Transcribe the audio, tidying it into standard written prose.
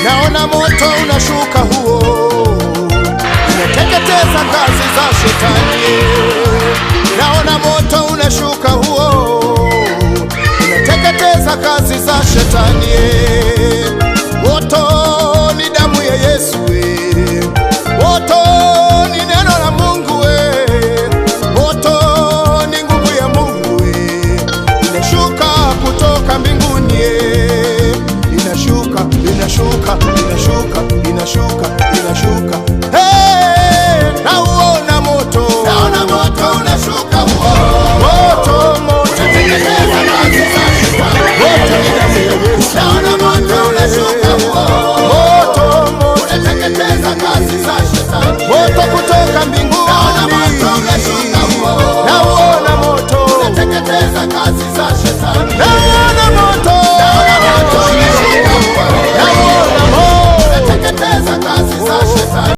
naona moto unashuka huo, unateketeza kazi za shetani. Naona moto unashuka huo, unateketeza kazi za shetani. Moto ni damu ya Yesu, moto ni neno la Mungu, moto ni nguvu ya Mungu, inashuka kutoka mbinguni, inashuka, inashuka, inashuka, inashuka, inashuka.